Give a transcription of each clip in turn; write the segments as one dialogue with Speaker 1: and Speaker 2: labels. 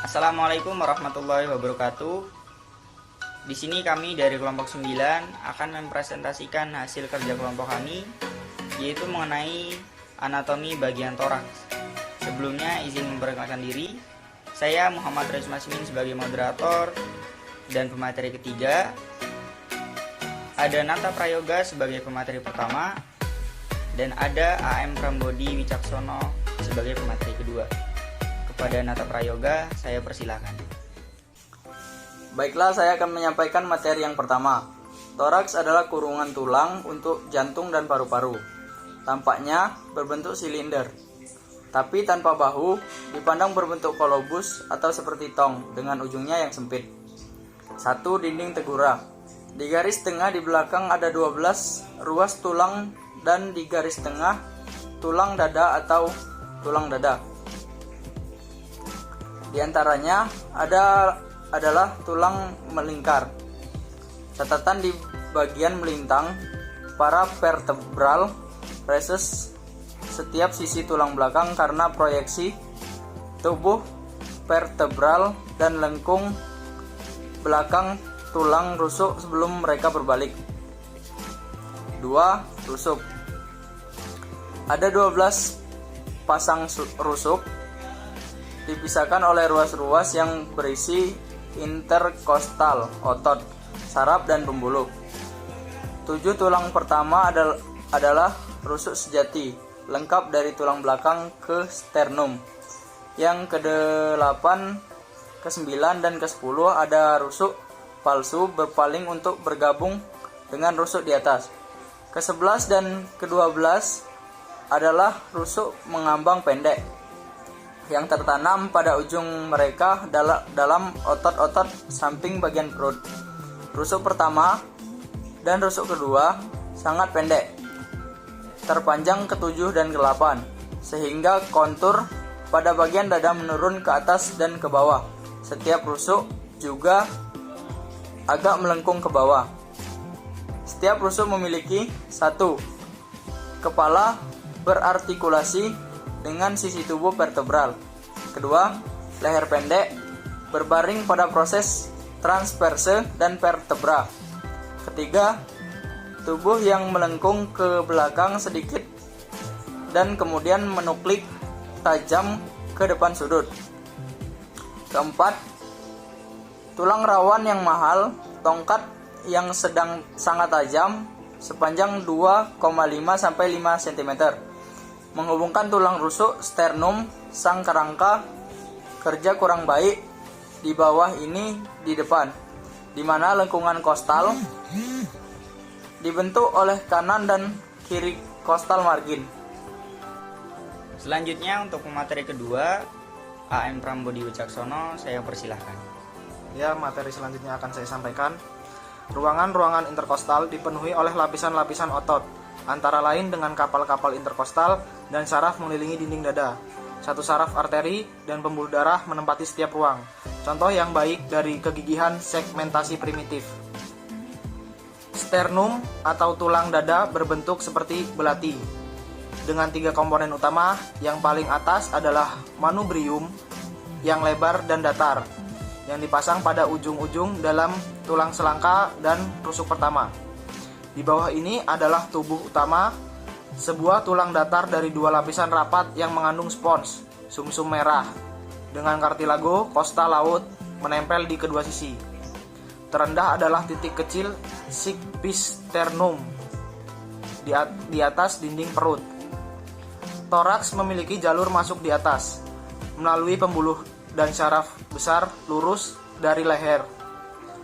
Speaker 1: Assalamualaikum warahmatullahi wabarakatuh. Di sini kami dari kelompok 9 akan mempresentasikan hasil kerja kelompok kami, yaitu mengenai anatomi bagian toraks. Sebelumnya izin memperkenalkan diri. Saya Muhammad Reis Masmin sebagai moderator dan pemateri ketiga. Ada Nata Prayoga sebagai pemateri pertama dan ada AM Prambodi Wicaksono sebagai pemateri kedua. Kepada Nata Prayoga, saya persilakan.
Speaker 2: Baiklah, saya akan menyampaikan materi yang pertama. Toraks adalah kurungan tulang untuk jantung dan paru-paru. Tampaknya berbentuk silinder, tapi tanpa bahu, dipandang berbentuk kolobus atau seperti tong dengan ujungnya yang sempit. 1. Dinding tegura. Di garis tengah di belakang ada 12 ruas tulang dan di garis tengah tulang dada atau tulang dada. Di antaranya adalah tulang melingkar. Catatan di bagian melintang, para vertebral braces setiap sisi tulang belakang karena proyeksi tubuh vertebral dan lengkung belakang tulang rusuk sebelum mereka berbalik. 2. Rusuk. Ada 12 pasang rusuk dipisahkan oleh ruas-ruas yang berisi interkostal, otot, saraf, dan pembuluh. 7. Tulang pertama adalah rusuk sejati, lengkap dari tulang belakang ke sternum. Yang ke-8, ke-9, dan ke-10 ada rusuk palsu berpaling untuk bergabung dengan rusuk di atas. Ke-11 dan ke-12 adalah rusuk mengambang pendek yang tertanam pada ujung mereka dalam otot-otot samping bagian perut. Rusuk pertama dan rusuk kedua sangat pendek, terpanjang ke-7 dan ke-8, sehingga kontur pada bagian dada menurun ke atas dan ke bawah. Setiap rusuk juga agak melengkung ke bawah. Setiap rusuk memiliki 1. Kepala berartikulasi dengan sisi tubuh vertebral. 2. Leher pendek berbaring pada proses transverse dan vertebra. 3. Tubuh yang melengkung ke belakang sedikit dan kemudian menuklik tajam ke depan sudut. 4. Tulang rawan yang mahal, tongkat yang sangat tajam sepanjang 2,5 sampai 5 cm. Menghubungkan tulang rusuk sternum sang kerangka kerja kurang baik di bawah ini di depan, di mana lengkungan kostal dibentuk oleh kanan dan kiri kostal margin.
Speaker 1: Selanjutnya untuk pemateri kedua, AM Prambodi Wicaksono, saya persilahkan.
Speaker 3: Ya, materi selanjutnya akan saya sampaikan. Ruangan-ruangan interkostal dipenuhi oleh lapisan-lapisan otot, antara lain dengan kapal-kapal interkostal dan saraf mengelilingi dinding dada. 1 saraf arteri dan pembuluh darah menempati setiap ruang. Contoh yang baik dari kegigihan segmentasi primitif. Sternum atau tulang dada berbentuk seperti belati, dengan 3 komponen utama. Yang paling atas adalah manubrium yang lebar dan datar, yang dipasang pada ujung-ujung dalam tulang selangka dan rusuk pertama. Di bawah ini adalah tubuh utama, sebuah tulang datar dari 2 lapisan rapat yang mengandung spons, sumsum merah, dengan kartilago kosta laut menempel di kedua sisi. Terendah adalah titik kecil sigpis sternum di atas dinding perut. Toraks memiliki jalur masuk di atas, melalui pembuluh dan syaraf besar lurus dari leher,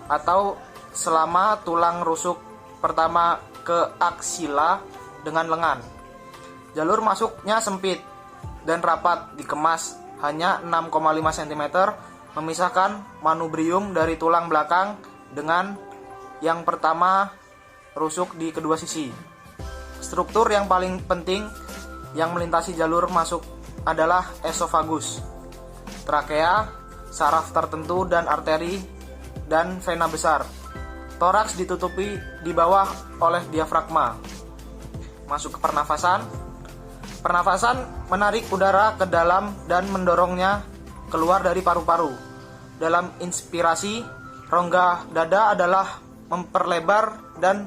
Speaker 3: atau selama tulang rusuk pertama ke aksila dengan lengan. Jalur masuknya sempit dan rapat, dikemas hanya 6,5 cm, memisahkan manubrium dari tulang belakang dengan yang pertama rusuk di kedua sisi. Struktur yang paling penting yang melintasi jalur masuk adalah esofagus, trakea, saraf tertentu dan arteri dan vena besar. Toraks ditutupi di bawah oleh diafragma. Masuk ke pernafasan. Pernafasan menarik udara ke dalam dan mendorongnya keluar dari paru-paru. Dalam inspirasi, rongga dada adalah memperlebar dan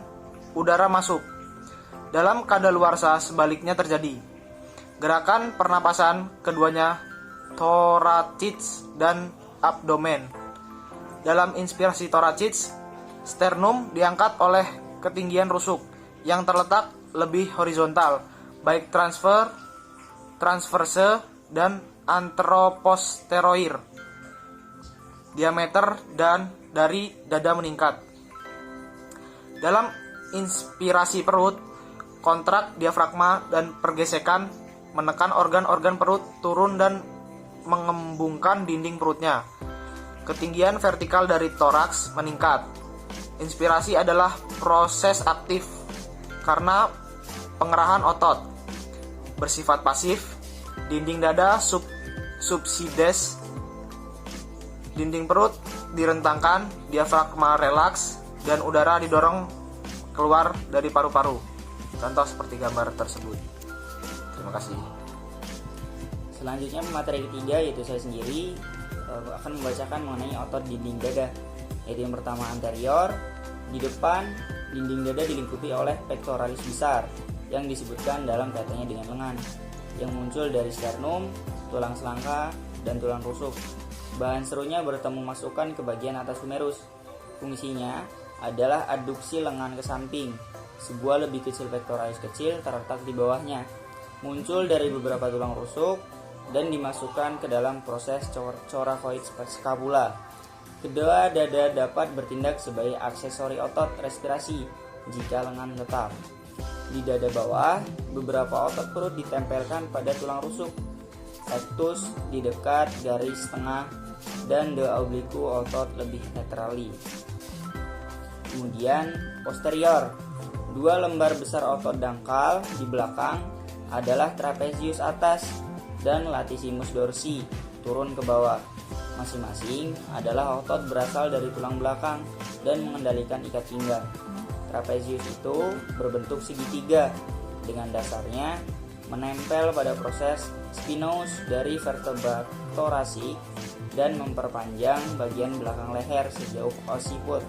Speaker 3: udara masuk. Dalam kadaluarsa sebaliknya terjadi. Gerakan pernapasan keduanya thoracic dan abdomen. Dalam inspirasi thoracic, sternum diangkat oleh ketinggian rusuk yang terletak lebih horizontal, baik transverse dan anteroposteroir. Diameter dan dari dada meningkat. Dalam inspirasi perut, kontrak diafragma dan pergesekan menekan organ-organ perut turun dan mengembungkan dinding perutnya. Ketinggian vertikal dari toraks meningkat. Inspirasi adalah proses aktif karena pengerahan otot. Bersifat pasif, dinding dada subsides, dinding perut direntangkan, diafragma relaks, dan udara didorong keluar dari paru-paru. Contoh seperti gambar tersebut. Terima kasih.
Speaker 1: Selanjutnya materi ketiga yaitu saya sendiri akan membacakan mengenai otot dinding dada. Yaitu yang pertama anterior. Di depan dinding dada dilingkupi oleh pectoralis besar yang disebutkan dalam kaitannya dengan lengan, yang muncul dari sternum, tulang selangka, dan tulang rusuk. Bahan serunya bertemu masukkan ke bagian atas humerus. Fungsinya adalah adduksi lengan ke samping. Sebuah lebih kecil pectoralis kecil terletak di bawahnya, muncul dari beberapa tulang rusuk dan dimasukkan ke dalam proses coracoid scapula. Kedua dada dapat bertindak sebagai aksesori otot respirasi jika lengan tetap. Di dada bawah, beberapa otot perut ditempelkan pada tulang rusuk. Rectus di dekat garis tengah dan de obliqu otot lebih laterali. Kemudian posterior. Dua lembar besar otot dangkal di belakang adalah trapezius atas dan latissimus dorsi turun ke bawah. Masing-masing adalah otot berasal dari tulang belakang dan mengendalikan ikat pinggang. Trapezius itu berbentuk segitiga dengan dasarnya menempel pada proses spinous dari vertebra thoracik dan memperpanjang bagian belakang leher sejauh occiput.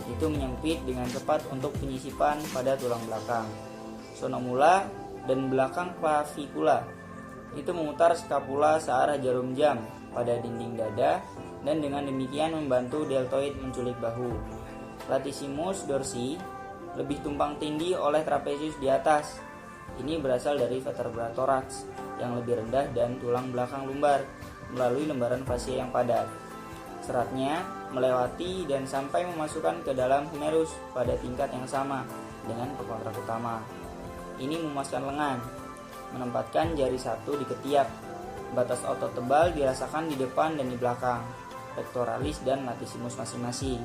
Speaker 1: Itu menyempit dengan cepat untuk penyisipan pada tulang belakang. Sonomula dan belakang clavicula itu memutar scapula searah jarum jam pada dinding dada dan dengan demikian membantu deltoid menculik bahu. Latissimus dorsi lebih tumpang tindih oleh trapezius di atas. Ini berasal dari vertebra thorax yang lebih rendah dan tulang belakang lumbar melalui lembaran fascia yang padat. Seratnya melewati dan sampai memasukkan ke dalam humerus pada tingkat yang sama dengan pekontrak utama. Ini memuaskan lengan, menempatkan jari satu di ketiak. Batas otot tebal dirasakan di depan dan di belakang, pectoralis dan latissimus masing-masing.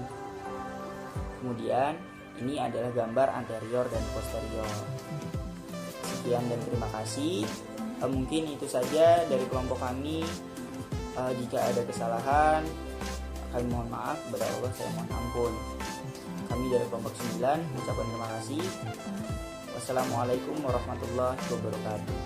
Speaker 1: Kemudian, ini adalah gambar anterior dan posterior. Sekian dan terima kasih. Mungkin itu saja dari kelompok kami. Jika ada kesalahan, kami mohon maaf, kepada Allah saya mohon ampun. Kami dari kelompok 9 mengucapkan terima kasih. Wassalamualaikum warahmatullahi wabarakatuh.